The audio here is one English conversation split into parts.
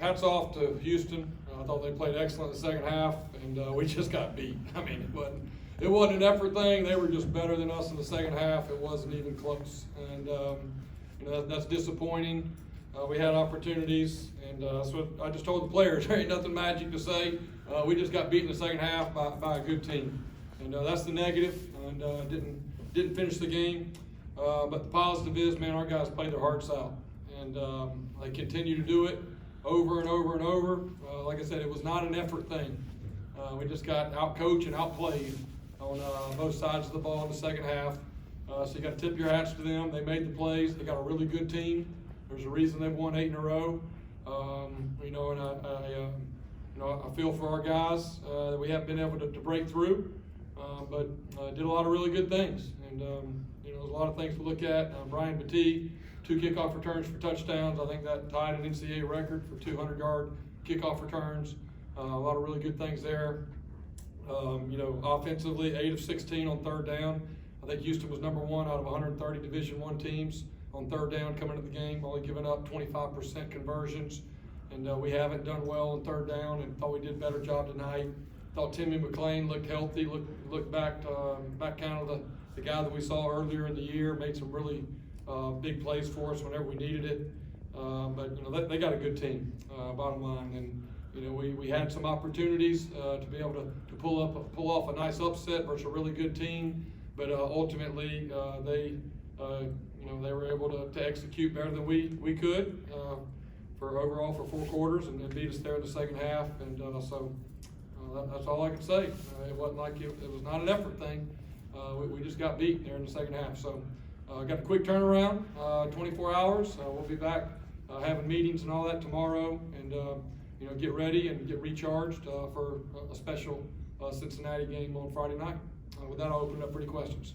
hats off to Houston. I thought they played excellent in the second half, and we just got beat. I mean, it wasn't an effort thing. They were just better than us in the second half. It wasn't even close, and that's disappointing. We had opportunities, and that's what I just told the players. There ain't nothing magic to say. We just got beat in the second half by a good team, and that's the negative. And didn't finish the game, but the positive is, man, our guys played their hearts out, and they continue to do it over and over and over. Like I said, it was not an effort thing. We just got out-coached and outplayed on both sides of the ball in the second half. So you got to tip your hats to them. They made the plays. They got a really good team. There's a reason they've won 8 in a row. And I feel for our guys that we haven't been able to break through, but did a lot of really good things. And there's a lot of things to look at. Brian Battie, 2 kickoff returns for touchdowns. I think that tied an NCAA record for 200-yard kickoff returns. A lot of really good things there. Offensively, 8 of 16 on third down. I think Houston was number 1 out of 130 Division I teams on third down coming into the game, only giving up 25% conversions. And we haven't done well on third down, and thought we did a better job tonight. Thought Timmy McClain looked healthy, looked back kind of the guy that we saw earlier in the year, made some really big plays for us whenever we needed it. But they got a good team, bottom line. And we had some opportunities to be able to pull off a nice upset versus a really good team, but ultimately they were able to execute better than we could for overall for 4 quarters, and beat us there in the second half. And so that's all I can say. It wasn't like it was not an effort thing. We just got beat there in the second half. So got a quick turnaround, 24 hours. We'll be back having meetings and all that tomorrow, and get ready and get recharged for a special Cincinnati game on Friday night. With that, I'll open it up for any questions.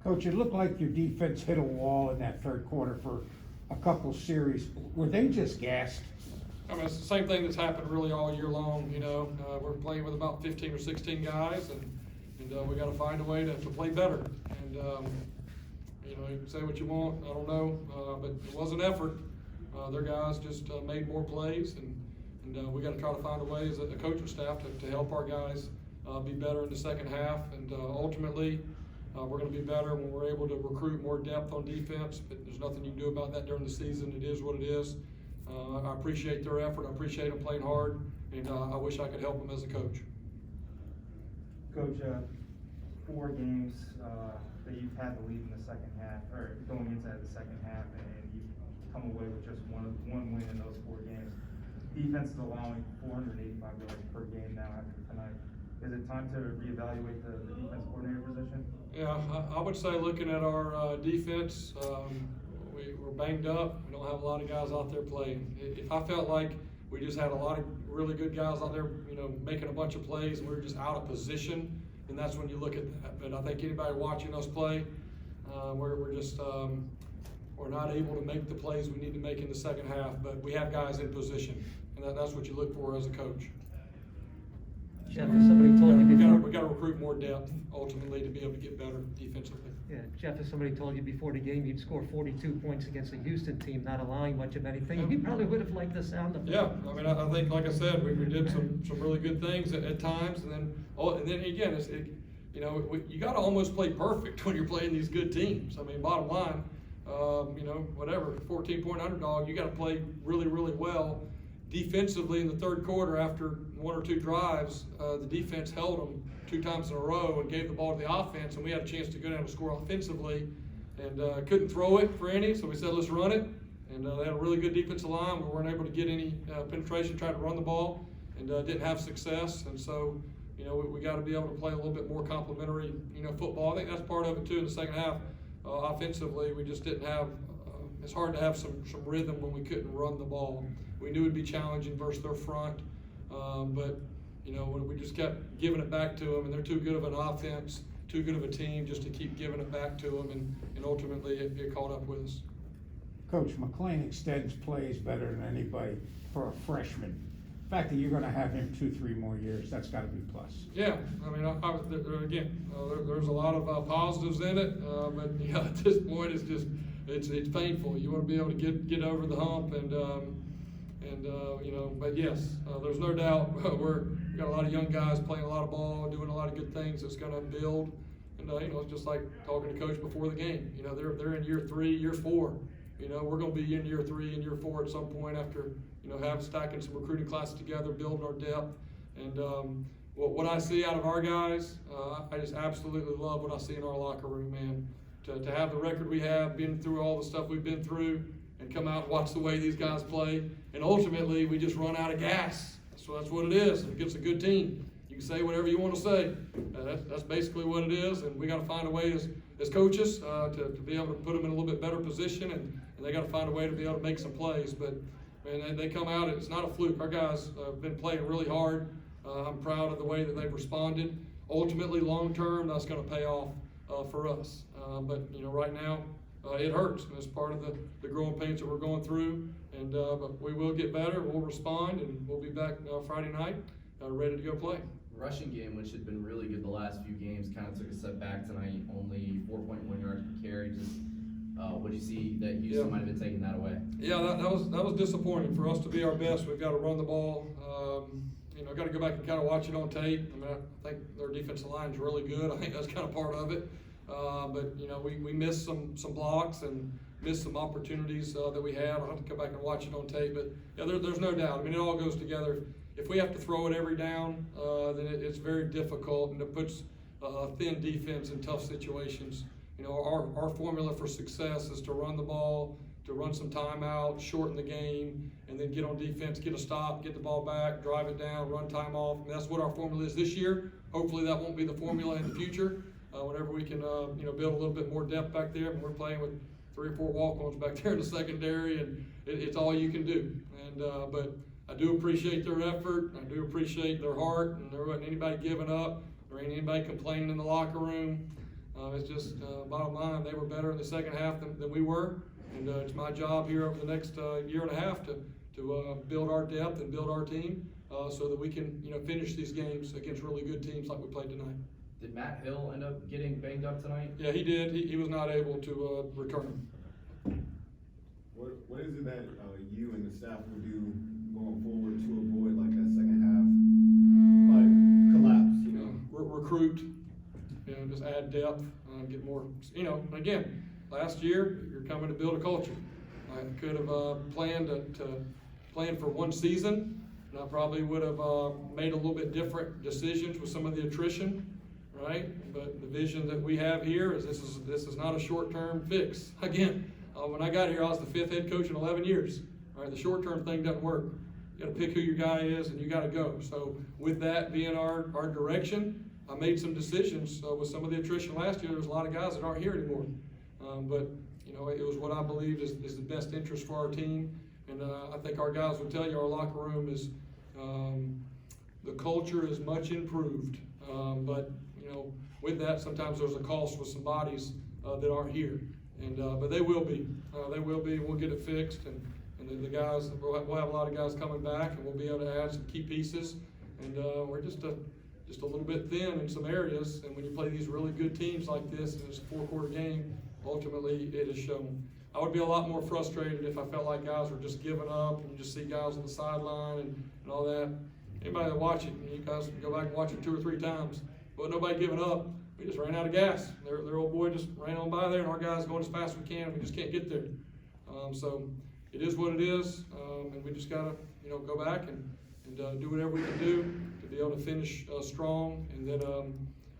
Coach, it looked like your defense hit a wall in that third quarter for a couple series. Were they just gassed? I mean, it's the same thing that's happened really all year long. We're playing with about 15 or 16 guys, and we got to find a way to play better. And you can say what you want, I don't know, but it was an effort. Their guys just made more plays, and we got to try to find a way as a coaching staff to help our guys be better in the second half. And ultimately, we're going to be better when we're able to recruit more depth on defense, but there's nothing you can do about that during the season. It is what it is. I appreciate their effort. I appreciate them playing hard, and I wish I could help them as a coach. Coach, 4 games that you've had the lead in the second half, or going inside the second half, and you've come away with just one win in those 4 games. Defense is allowing 485 yards per game now after tonight. Is it time to reevaluate the defense coordinator position? Yeah, I would say looking at our defense, we're banged up. We don't have a lot of guys out there playing. If I felt like we just had a lot of really good guys out there, making a bunch of plays, and we were just out of position, then that's when you look at that. But I think anybody watching us play, we're not able to make the plays we need to make in the second half, but we have guys in position, and that's what you look for as a coach. Jeff, if somebody told you before, we got to recruit more depth ultimately to be able to get better defensively. yeah, Jeff, if somebody told you before the game you'd score 42 points against a Houston team, not allowing much of anything, you probably would have liked the sound of it. Yeah, I mean, I think, like I said, we did some really good things at times, and then again, you got to almost play perfect when you're playing these good teams. I mean, bottom line, 14-point underdog, you got to play really, really well. Defensively in the third quarter, after 1 or 2 drives, the defense held them 2 times in a row and gave the ball to the offense, and we had a chance to go down and score offensively, and couldn't throw it for any, so we said let's run it. And they had a really good defensive line. We weren't able to get any penetration, tried to run the ball, and didn't have success. And so, we got to be able to play a little bit more complementary, football. I think that's part of it too in the second half. Offensively, we just didn't have. It's hard to have some rhythm when we couldn't run the ball. We knew it'd be challenging versus their front, but when we just kept giving it back to them, and they're too good of an offense, too good of a team, just to keep giving it back to them, and ultimately it caught up with us. Coach, McClain extends plays better than anybody for a freshman. The fact that you're going to have him 2-3 more years, that's got to be a plus. Yeah, I mean, there's a lot of positives in it, but at this point, it's painful. You want to be able to get over the hump, and And, but yes, there's no doubt we've got a lot of young guys playing a lot of ball, doing a lot of good things that's going to build. And, it's just like talking to Coach before the game. They're in year 3, year 4. We're going to be in year 3 and year 4 at some point after, stacking some recruiting classes together, building our depth. And what I see out of our guys, I just absolutely love what I see in our locker room, man. To have the record we have, been through all the stuff we've been through, and come out and watch the way these guys play. And ultimately, we just run out of gas. So that's what it is. It gets a good team. You can say whatever you want to say. That's basically what it is. And we got to find a way as coaches to be able to put them in a little bit better position. And they got to find a way to be able to make some plays. But, man, they come out. It's not a fluke. Our guys have been playing really hard. I'm proud of the way that they've responded. Ultimately, long term, that's going to pay off for us. But right now, it hurts. And it's part of the growing pains that we're going through. And but we will get better. We'll respond, and we'll be back Friday night, ready to go play. Rushing game, which had been really good the last few games, kind of took a step back tonight. Only 4.1 yards per carry. Just what do you see that Houston might have been taking that away? Yeah, that was disappointing. For us to be our best, we've got to run the ball. Got to go back and kind of watch it on tape. I think their defensive line is really good. I think that's kind of part of it. But we missed some blocks and missed some opportunities that we had. I'll have to go back and watch it on tape. But yeah, there's no doubt. It all goes together. If we have to throw it every down, then it's very difficult, and it puts a thin defense in tough situations. Our formula for success is to run the ball, to run some timeout, shorten the game, and then get on defense, get a stop, get the ball back, drive it down, run time off. And that's what our formula is this year. Hopefully that won't be the formula in the future. Whenever we can, build a little bit more depth back there, and we're playing with 3 or 4 walk-ons back there in the secondary, and it's all you can do. And but I do appreciate their effort. I do appreciate their heart, and there wasn't anybody giving up. There ain't anybody complaining in the locker room. It's just bottom line, they were better in the second half than we were. And it's my job here over the next year and a half to build our depth and build our team so that we can finish these games against really good teams like we played tonight. Did Matt Hill end up getting banged up tonight? Yeah, he did. He was not able to return. What is it that you and the staff will do going forward to avoid like that second half collapse? Recruit. Just add depth, get more. Again, last year you're coming to build a culture. I could have planned for one season, and I probably would have made a little bit different decisions with some of the attrition, right? But the vision that we have here is this is not a short-term fix. Again, when I got here, I was the 5th head coach in 11 years. All right, the short-term thing doesn't work. You got to pick who your guy is, and you got to go. So with that being our direction, I made some decisions with some of the attrition last year. There's a lot of guys that aren't here anymore. But it was what I believed is the best interest for our team. And I think our guys will tell you our locker room is, the culture is much improved. But with that, sometimes there's a cost with some bodies that aren't here. And but they will be. We'll get it fixed. And then the guys, we'll have a lot of guys coming back, and we'll be able to add some key pieces. And we're just a little bit thin in some areas. And when you play these really good teams like this, and it's a 4-quarter game, ultimately it is shown. I would be a lot more frustrated if I felt like guys were just giving up, and you just see guys on the sideline and all that. Anybody that watch it, you guys can go back and watch it 2 or 3 times. But nobody giving up. We just ran out of gas. Their old boy just ran on by there, and our guys going as fast as we can, and we just can't get there. So it is what it is, and we just gotta go back and do whatever we can do to be able to finish strong, and then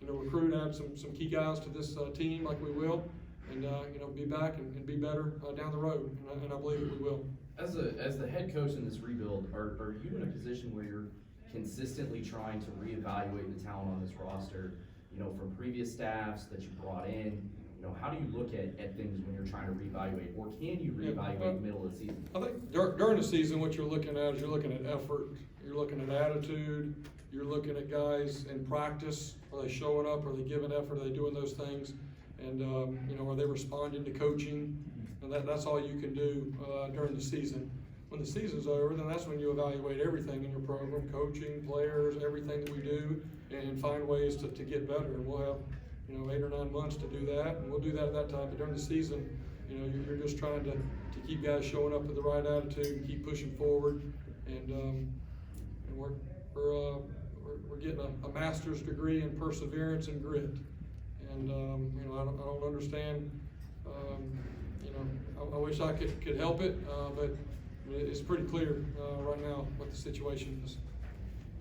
recruit, add some key guys to this team like we will, and be back and be better down the road, and I believe that we will. As the head coach in this rebuild, are you in a position where you're consistently trying to reevaluate the talent on this roster, from previous staffs that you brought in? How do you look at things when you're trying to reevaluate, or can you reevaluate in the middle of the season? I think during the season, what you're looking at is you're looking at effort, you're looking at attitude, you're looking at guys in practice. Are they showing up? Are they giving effort? Are they doing those things? And are they responding to coaching? And that's all you can do during the season. When the season's over, then that's when you evaluate everything in your program, coaching, players, everything that we do, and find ways to get better. And we'll have 8 or 9 months to do that, and we'll do that at that time. But during the season, you know, you're just trying to keep guys showing up with the right attitude and keep pushing forward. And we're getting a master's degree in perseverance and grit. And, you know, I don't understand, you know, I wish I could help it, but it's pretty clear right now what the situation is.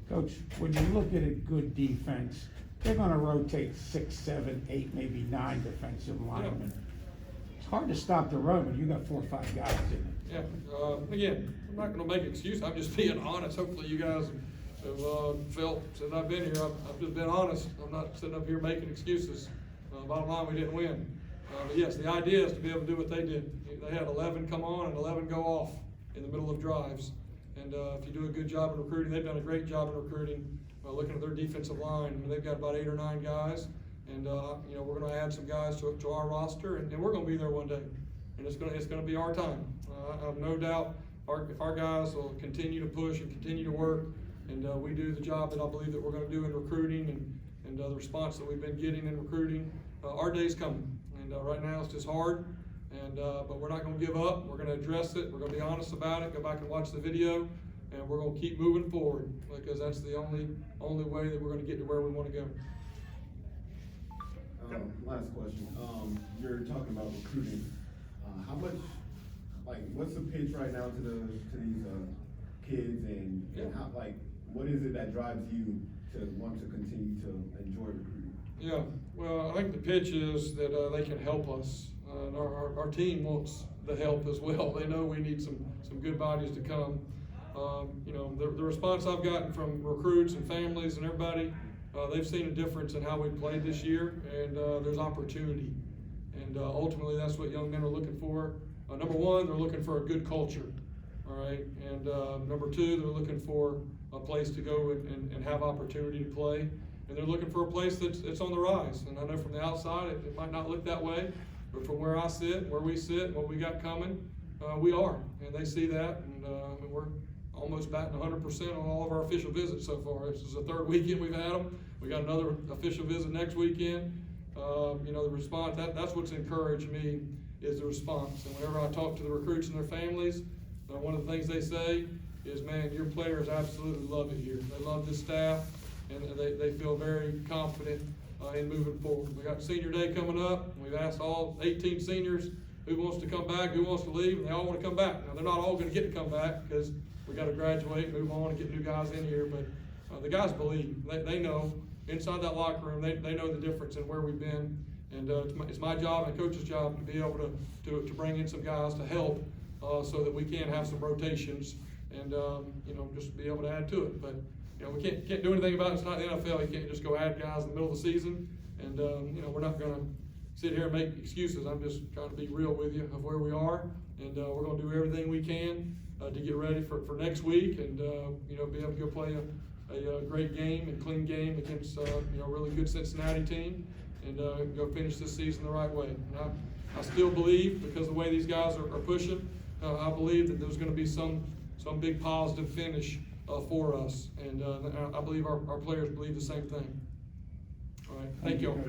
Coach, when you look at a good defense, they're gonna rotate 6, 7, 8, maybe 9 defensive linemen. It's hard to stop the run when you got 4 or 5 guys in it. Yeah, again, I'm not gonna make excuses, I'm just being honest. Hopefully you guys have felt, since I've been here, I've just been honest. I'm not sitting up here making excuses. Bottom line, we didn't win. But yes, the idea is to be able to do what they did. They had 11 come on and 11 go off in the middle of drives. And if you do a good job in recruiting, they've done a great job in recruiting. Looking at their defensive line, I mean, they've got about 8 or 9 guys. And you know, we're gonna add some guys to our roster, and we're gonna be there one day. And it's gonna be our time. I have no doubt if our guys will continue to push and continue to work, and we do the job that I believe that we're gonna do in recruiting and the response that we've been getting in recruiting, our day's coming. And right now it's just hard, and but we're not gonna give up. We're gonna address it. We're gonna be honest about it. Go back and watch the video, and we're gonna keep moving forward, because that's the only way that we're gonna get to where we wanna go. Last question. You're talking about recruiting. How much, like, what's the pitch right now to these kids, and how, like, what is it that drives you to want to continue to enjoy recruiting? Yeah, well, I think the pitch is that they can help us. And our team wants the help as well. They know we need some good bodies to come. You know, the response I've gotten from recruits and families and everybody, they've seen a difference in how we played this year, and there's opportunity. And ultimately, that's what young men are looking for. Number one, they're looking for a good culture, all right? And number two, they're looking for a place to go and have opportunity to play. And they're looking for a place that's on the rise. And I know from the outside, it might not look that way, but from where I sit, where we sit, and what we got coming, we are. And they see that, and we're almost batting 100% on all of our official visits so far. This is the 3rd weekend we've had them. We got another official visit next weekend. You know, the response, that's what's encouraged me, is the response. And whenever I talk to the recruits and their families, one of the things they say is, man, your players absolutely love it here. They love the staff, and they feel very confident in moving forward. We got senior day coming up. We've asked all 18 seniors who wants to come back, who wants to leave, and they all want to come back. Now, they're not all going to get to come back, because we got to graduate, move on, and get new guys in here. But the guys believe. They know inside that locker room. They know the difference in where we've been. And it's my job and coach's job to be able to bring in some guys to help, so that we can have some rotations and you know, just be able to add to it. But you know, we can't do anything about it. It's not the NFL. You can't just go add guys in the middle of the season. And you know, we're not going to sit here and make excuses. I'm just trying to be real with you of where we are, and we're going to do everything we can to get ready for next week, and you know, be able to go play a great game and clean game against you know, a really good Cincinnati team, and go finish this season the right way. And I still believe, because of the way these guys are pushing, I believe that there's going to be some big positive finish for us, and I believe our players believe the same thing. All right, thank you all.